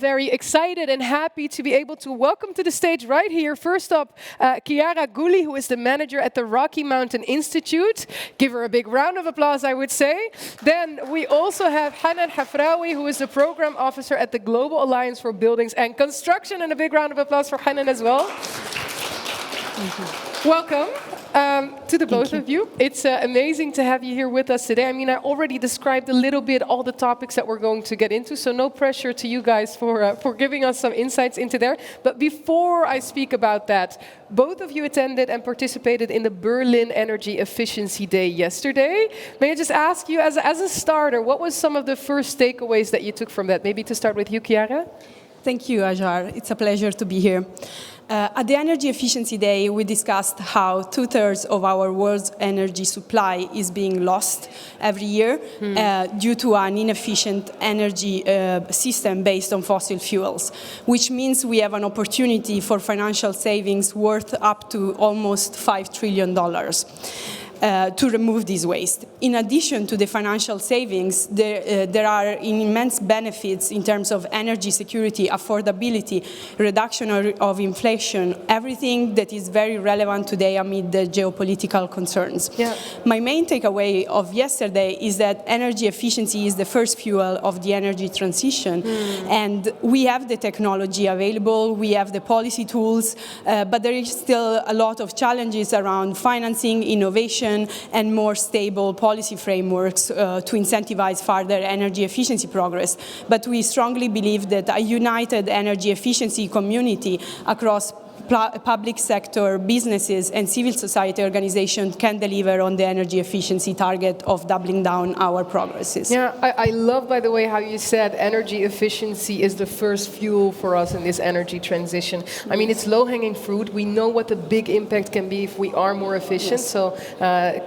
very excited and happy to be able to welcome to the stage right here, first up, Chiara Gulli, who is the manager at the Rocky Mountain Institute. Give her a big round of applause, I would say. Then we also have Hanan Hafraoui, who is the program officer at the Global Alliance for Buildings and Construction. And a big round of applause for Hanan as well. Thank you. Welcome to the both of you. It's amazing to have you here with us today. I mean, I already described a little bit all the topics that we're going to get into, so no pressure to you guys for giving us some insights into there. But before I speak about that, both of you attended and participated in the Berlin Energy Efficiency Day yesterday. May I just ask you, as a starter, what was some of the first takeaways that you took from that? Maybe to start with you, Chiara? Thank you, Ajar. It's a pleasure to be here. At the Energy Efficiency Day, we discussed how 2/3 of our world's energy supply is being lost every year due to an inefficient energy system based on fossil fuels, which means we have an opportunity for financial savings worth up to almost $5 trillion. To remove this waste. In addition to the financial savings, there are immense benefits in terms of energy security, affordability, reduction of inflation, everything that is very relevant today amid the geopolitical concerns. Yeah. My main takeaway of yesterday is that energy efficiency is the first fuel of the energy transition, and we have the technology available, we have the policy tools, but there is still a lot of challenges around financing, innovation, and more stable policy frameworks to incentivize further energy efficiency progress. But we strongly believe that a united energy efficiency community across public sector, businesses, and civil society organizations can deliver on the energy efficiency target of doubling down our progresses. Yeah, I love, by the way, how you said energy efficiency is the first fuel for us in this energy transition. I mean, it's low-hanging fruit. We know what the big impact can be if we are more efficient. Yes. So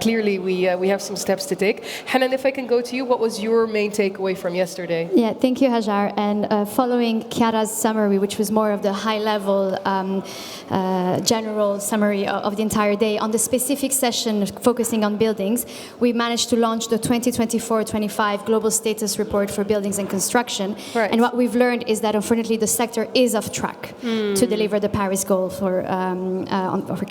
clearly, we have some steps to take. Hanan, if I can go to you, what was your main takeaway from yesterday? Yeah, thank you, Hajar. And following Chiara's summary, which was more of the high-level general summary of the entire day. On the specific session focusing on buildings, we managed to launch the 2024-25 Global Status Report for Buildings and Construction. Right. And what we've learned is that, unfortunately, the sector is off track to deliver the Paris goal for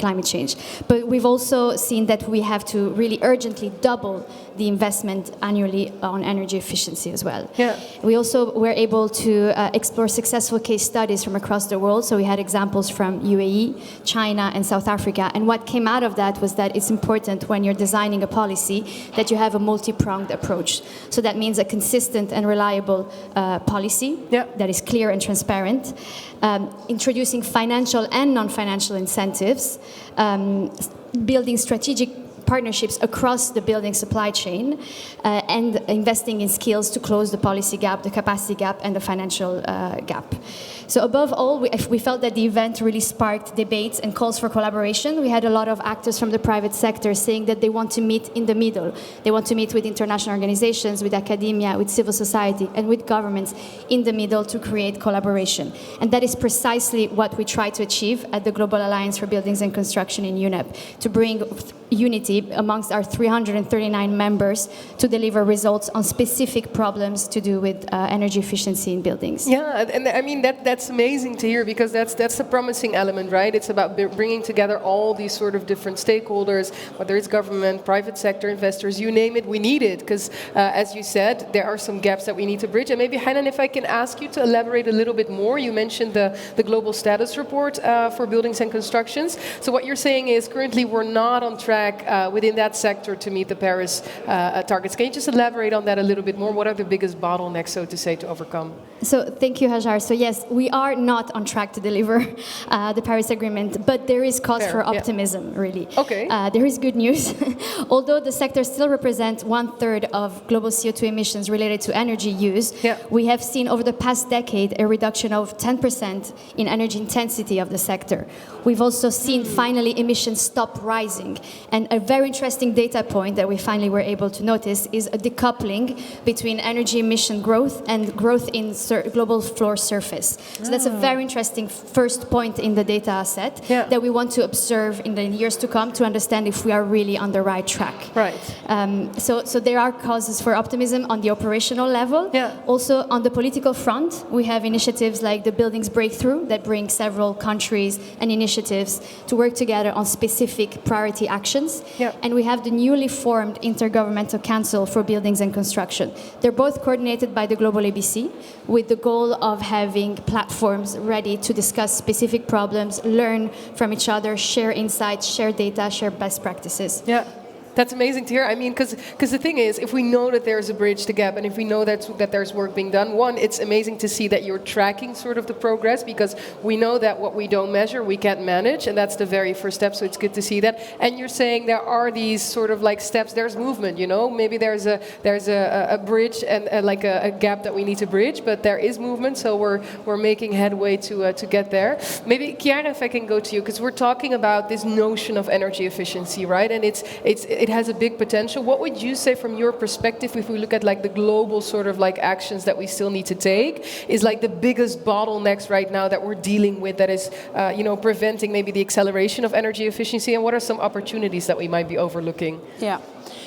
climate change. But we've also seen that we have to really urgently double the investment annually on energy efficiency as well. Yeah. We also were able to explore successful case studies from across the world. So we had examples from UAE, China, and South Africa. And what came out of that was that it's important when you're designing a policy that you have a multi-pronged approach. So that means a consistent and reliable policy that is clear and transparent, introducing financial and non-financial incentives, building strategic partnerships across the building supply chain, and investing in skills to close the policy gap, the capacity gap, and the financial gap. So above all, we felt that the event really sparked debates and calls for collaboration. We had a lot of actors from the private sector saying that they want to meet in the middle. They want to meet with international organizations, with academia, with civil society, and with governments in the middle to create collaboration. And that is precisely what we try to achieve at the Global Alliance for Buildings and Construction in UNEP, to bring unity amongst our 339 members to deliver results on specific problems to do with energy efficiency in buildings. Yeah, and I mean, that's amazing to hear, because that's a promising element, right? It's about bringing together all these sort of different stakeholders, whether it's government, private sector, investors, you name it, we need it, because as you said, there are some gaps that we need to bridge. And maybe, Hanan, if I can ask you to elaborate a little bit more. You mentioned the Global Status Report for Buildings and Constructions. So what you're saying is currently we're not on track within that sector to meet the Paris targets. Can you just elaborate on that a little bit more? What are the biggest bottlenecks, so to say, to overcome? So thank you, Hajar. So yes, we are not on track to deliver the Paris Agreement, but there is cause for optimism, really. Okay. There is good news. Although the sector still represents 1/3 of global CO2 emissions related to energy use, we have seen over the past decade a reduction of 10% in energy intensity of the sector. We've also seen finally emissions stop rising, And a very interesting data point that we finally were able to notice is a decoupling between energy emission growth and growth in global floor surface. So that's a very interesting first point in the data set that we want to observe in the years to come to understand if we are really on the right track. Right. So there are causes for optimism on the operational level. Also on the political front, we have initiatives like the Buildings Breakthrough that bring several countries and initiatives to work together on specific priority actions. And we have the newly formed Intergovernmental Council for Buildings and Construction. They're both coordinated by the Global ABC with the goal of having platforms ready to discuss specific problems, learn from each other, share insights, share data, share best practices. That's amazing to hear. I mean, because the thing is, if we know that there's a bridge to gap, and if we know that there's work being done, one, it's amazing to see that you're tracking sort of the progress, because we know that what we don't measure, we can't manage, and that's the very first step, so it's good to see that. And you're saying there are these sort of like steps, there's movement, you know? Maybe there's a bridge and like a gap that we need to bridge, but there is movement, so we're making headway to get there. Maybe, Chiara, if I can go to you, because we're talking about this notion of energy efficiency, right? And it has a big potential. What would you say from your perspective, if we look at like the global sort of like actions that we still need to take, is like the biggest bottlenecks right now that we're dealing with that is, preventing maybe the acceleration of energy efficiency, and what are some opportunities that we might be overlooking?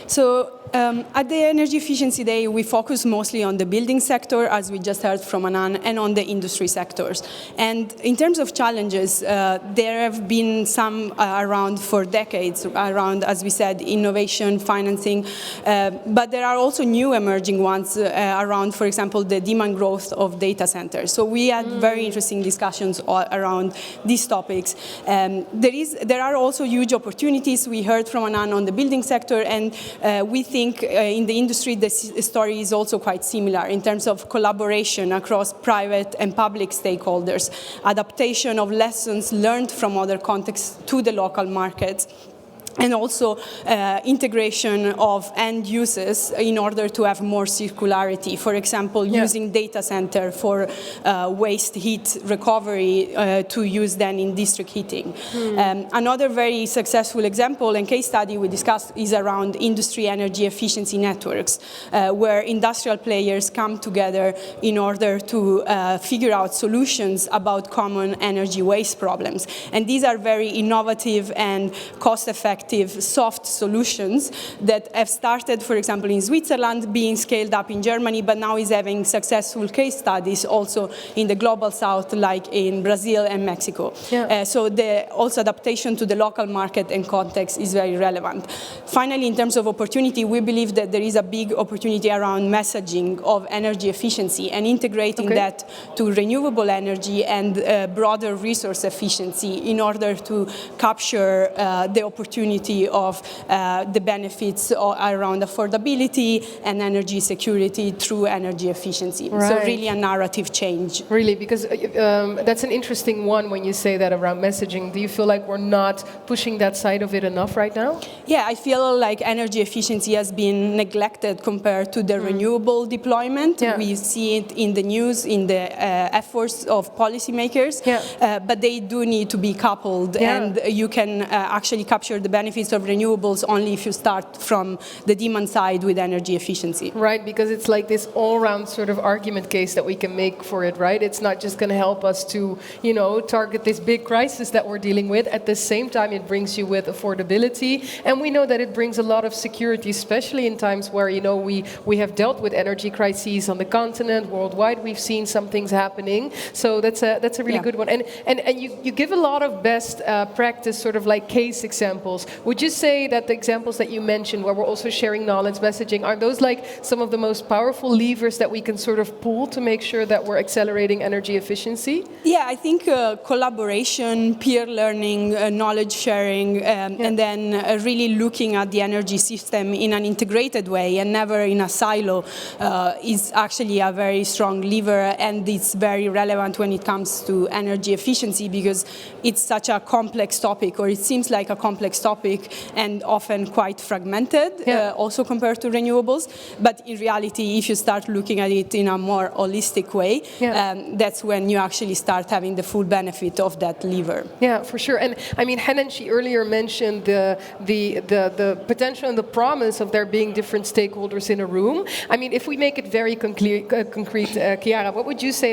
So at the Energy Efficiency Day, we focus mostly on the building sector, as we just heard from Anan, and on the industry sectors. And in terms of challenges, there have been some around for decades, around, as we said, innovation, financing, but there are also new emerging ones around, for example, the demand growth of data centers. So we had very interesting discussions around these topics. There are also huge opportunities. We heard from Anan on the building sector, and we think in the industry the story is also quite similar in terms of collaboration across private and public stakeholders, adaptation of lessons learned from other contexts to the local markets, and also integration of end uses in order to have more circularity. For example, using data center for waste heat recovery to use then in district heating. Another very successful example and case study we discussed is around industry energy efficiency networks, where industrial players come together in order to figure out solutions about common energy waste problems. And these are very innovative and cost-effective soft solutions that have started, for example, in Switzerland, being scaled up in Germany, but now is having successful case studies also in the global south, like in Brazil and Mexico. So the also adaptation to the local market and context is very relevant. Finally, in terms of opportunity, we believe that there is a big opportunity around messaging of energy efficiency and integrating that to renewable energy and broader resource efficiency in order to capture the opportunity of the benefits around affordability and energy security through energy efficiency. So really a narrative change. Really, because that's an interesting one when you say that around messaging. Do you feel like we're not pushing that side of it enough right now? Yeah, I feel like energy efficiency has been neglected compared to the renewable deployment. We see it in the news, in the efforts of policymakers, but they do need to be coupled, and you can actually capture the benefits of renewables only if you start from the demand side with energy efficiency. Right, because it's like this all-round sort of argument case that we can make for it, right? It's not just going to help us to, target this big crisis that we're dealing with. At the same time, it brings you with affordability, and we know that it brings a lot of security, especially in times where, we have dealt with energy crises on the continent, worldwide. We've seen some things happening, so that's a really good one. And you give a lot of best practice sort of like case examples. Would you say that the examples that you mentioned, where we're also sharing knowledge, messaging, are those like some of the most powerful levers that we can sort of pull to make sure that we're accelerating energy efficiency? Yeah, I think collaboration, peer learning, knowledge sharing, and then really looking at the energy system in an integrated way and never in a silo is actually a very strong lever, and it's very relevant when it comes to energy efficiency because it's such a complex topic, or it seems like a complex topic topic and often quite fragmented, also compared to renewables. But in reality, if you start looking at it in a more holistic way, that's when you actually start having the full benefit of that lever. Yeah, for sure. And I mean, Helen, she earlier mentioned the potential and the promise of there being different stakeholders in a room. I mean, if we make it very concrete, Chiara, what would you say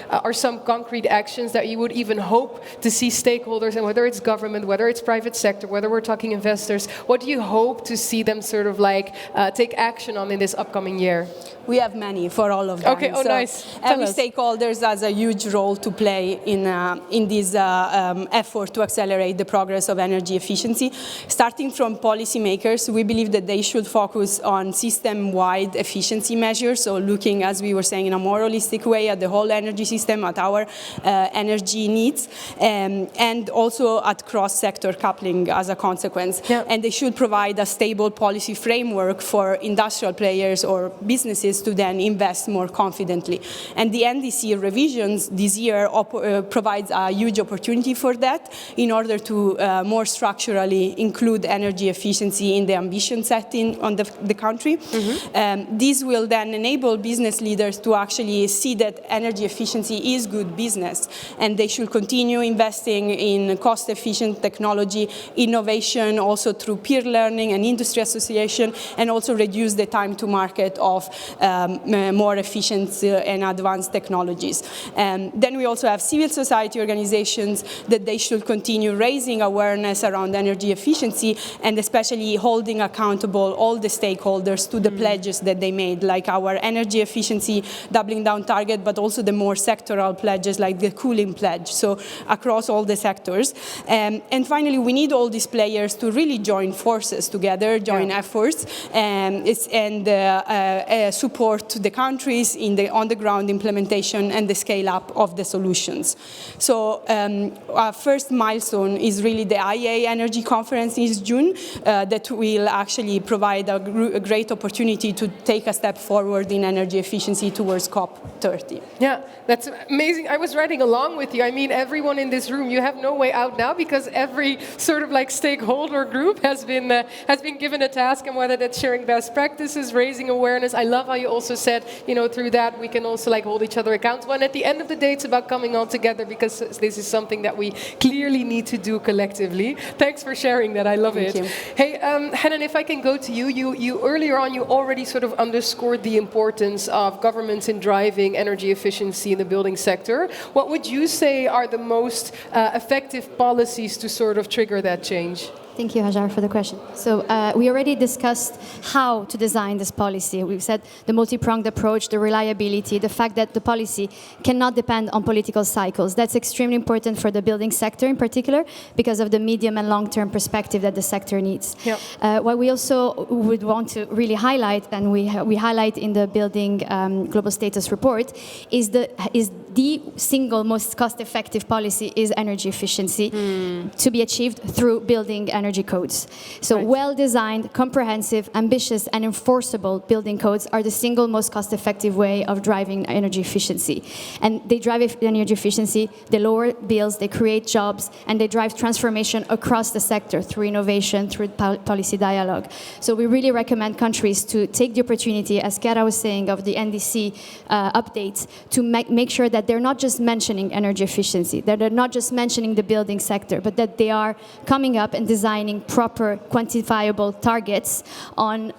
are some concrete actions that you would even hope to see stakeholders, and whether it's government, whether it's private sector, whether we're talking investors, what do you hope to see them sort of take action on in this upcoming year? We have many for all of them. Okay, so nice. Every stakeholder has a huge role to play in this effort to accelerate the progress of energy efficiency. Starting from policymakers, we believe that they should focus on system-wide efficiency measures, so looking, as we were saying, in a more holistic way at the whole energy system, at our energy needs, and also at cross-sector coupling as a consequence. And they should provide a stable policy framework for industrial players or businesses to then invest more confidently. And the NDC revisions this year provides a huge opportunity for that in order to more structurally include energy efficiency in the ambition setting on the country. This will then enable business leaders to actually see that energy efficiency is good business, and they should continue investing in cost-efficient technology, innovation, also through peer learning and industry association, and also reduce the time to market of more efficient and advanced technologies. Then we also have civil society organizations that they should continue raising awareness around energy efficiency, and especially holding accountable all the stakeholders to the pledges that they made, like our energy efficiency doubling down target, but also the more sectoral pledges like the cooling pledge, so across all the sectors. And finally, we need all these players to really join forces together, join efforts, and support the countries in the on-the-ground implementation and the scale-up of the solutions. So our first milestone is really the IEA Energy Conference in June that will actually provide a great opportunity to take a step forward in energy efficiency towards COP30. Yeah, that's amazing. I was writing along with you. I mean, everyone in this room, you have no way out now, because every sort of stakeholder group has been given a task, and whether that's sharing best practices, raising awareness. I love how you also said, through that we can also hold each other accountable. And at the end of the day, it's about coming all together, because this is something that we clearly need to do collectively. Thanks for sharing that. I love it. Thank you. Hey, Helen, if I can go to you. You earlier on, you already sort of underscored the importance of governments in driving energy efficiency in the building sector. What would you say are the most effective policies to sort of trigger that change? Thank you, Hajar, for the question. So we already discussed how to design this policy. We've said the multi-pronged approach, the reliability, the fact that the policy cannot depend on political cycles. That's extremely important for the building sector in particular, because of the medium and long-term perspective that the sector needs. Yep. What we also would want to really highlight, and we highlight in the Building Global Status Report, is the single most cost-effective policy is energy efficiency to be achieved through building energy codes. So well-designed, comprehensive, ambitious, and enforceable building codes are the single most cost-effective way of driving energy efficiency. And they drive energy efficiency, they lower bills, they create jobs, and they drive transformation across the sector through innovation, through policy dialogue. So we really recommend countries to take the opportunity, as Chiara was saying, of the NDC updates, to make sure that they're not just mentioning energy efficiency, that they're not just mentioning the building sector, but that they are coming up and designing proper quantifiable targets on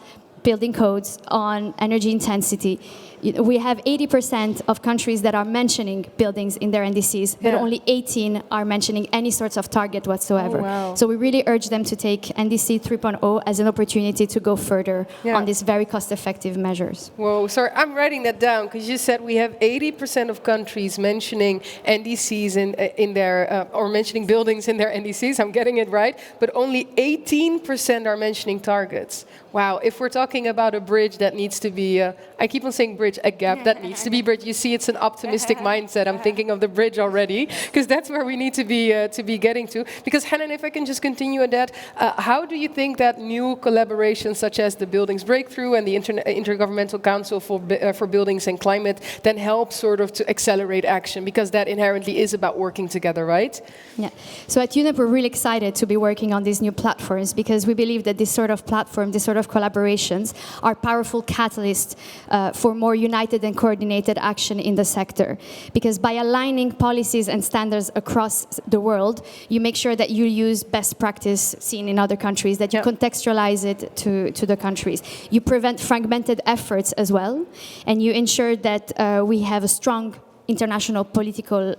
building codes, on energy intensity. We have 80% of countries that are mentioning buildings in their NDCs, but only 18 are mentioning any sorts of target whatsoever. Oh, wow. So we really urge them to take NDC 3.0 as an opportunity to go further on these very cost-effective measures. Whoa, sorry, I'm writing that down, because you said we have 80% of countries mentioning NDCs in their, or mentioning buildings in their NDCs, I'm getting it right, but only 18% are mentioning targets. Wow, if we're talking talking about a bridge that needs to be, I keep on saying bridge, a gap that needs to be bridged. You see, it's an optimistic mindset. I'm thinking of the bridge already, because that's where we need to be getting to. Because Hanan, if I can just continue on that, how do you think that new collaborations such as the Buildings Breakthrough and the Intergovernmental Council for Buildings and Climate then help sort of to accelerate action? Because that inherently is about working together, right? Yeah. So at UNEP, we're really excited to be working on these new platforms because we believe that this sort of platform, this sort of collaborations are powerful catalysts for more united and coordinated action in the sector. Because by aligning policies and standards across the world, you make sure that you use best practice seen in other countries, that you contextualize it to the countries. You prevent fragmented efforts as well, and you ensure that we have a strong international political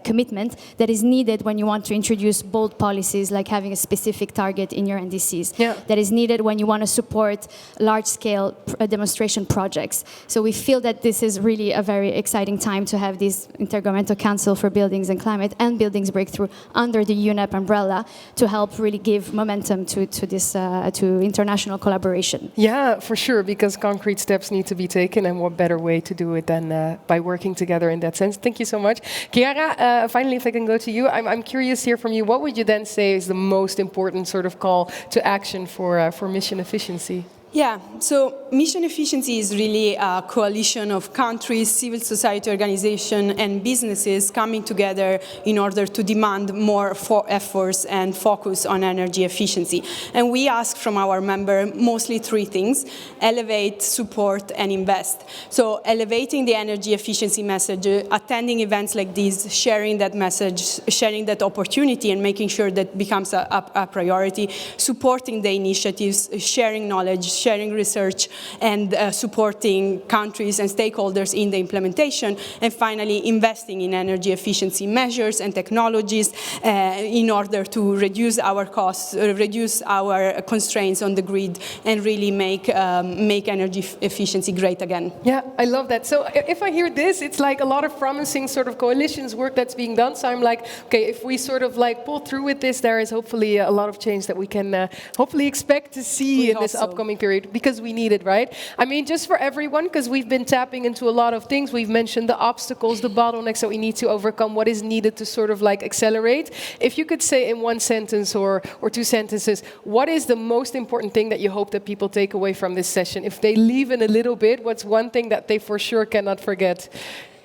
commitment that is needed when you want to introduce bold policies like having a specific target in your NDCs. Yeah. That is needed when you want to support large-scale demonstration projects. So we feel that this is really a very exciting time to have this Intergovernmental Council for Buildings and Climate and Buildings Breakthrough under the UNEP umbrella to help really give momentum to this to international collaboration. Yeah, for sure, because concrete steps need to be taken, and what better way to do it than by working together in that sense. Thank you so much. Chiara, finally, if I can go to you, I'm curious here from you, what would you then say is the most important sort of call to action for mission efficiency? Yeah, so mission efficiency is really a coalition of countries, civil society organizations, and businesses coming together in order to demand more efforts and focus on energy efficiency. And we ask from our member mostly three things: elevate, support, and invest. So elevating the energy efficiency message, attending events like these, sharing that message, sharing that opportunity, and making sure that becomes a priority, supporting the initiatives, sharing knowledge, sharing research, and supporting countries and stakeholders in the implementation, and finally investing in energy efficiency measures and technologies in order to reduce our costs, reduce our constraints on the grid, and really make energy efficiency great again. Yeah, I love that. So if I hear this, it's like a lot of promising sort of coalitions work that's being done. So I'm like, okay, if we sort of like pull through with this, there is hopefully a lot of change that we can hopefully expect to see in this upcoming period. Because we need it, right? I mean, just for everyone, because we've been tapping into a lot of things. We've mentioned the obstacles, the bottlenecks that we need to overcome, what is needed to sort of like accelerate. If you could say in one sentence or two sentences, what is the most important thing that you hope that people take away from this session? If they leave in a little bit, what's one thing that they for sure cannot forget?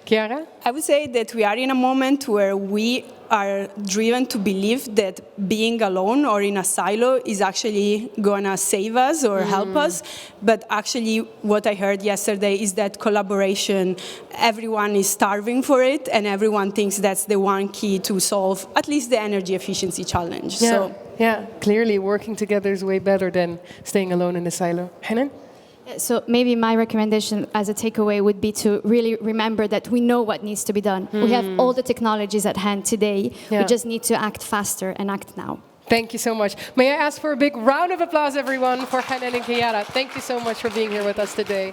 Chiara? I would say that we are in a moment where we are driven to believe that being alone or in a silo is actually going to save us or help us. But actually, what I heard yesterday is that collaboration, everyone is starving for it, and everyone thinks that's the one key to solve at least the energy efficiency challenge. Yeah, So, yeah, clearly working together is way better than staying alone in a silo. Hanan? So maybe my recommendation as a takeaway would be to really remember that we know what needs to be done. We have all the technologies at hand today. Yeah. We just need to act faster and act now. Thank you so much. May I ask for a big round of applause, everyone, for Hanan and Chiara. Thank you so much for being here with us today.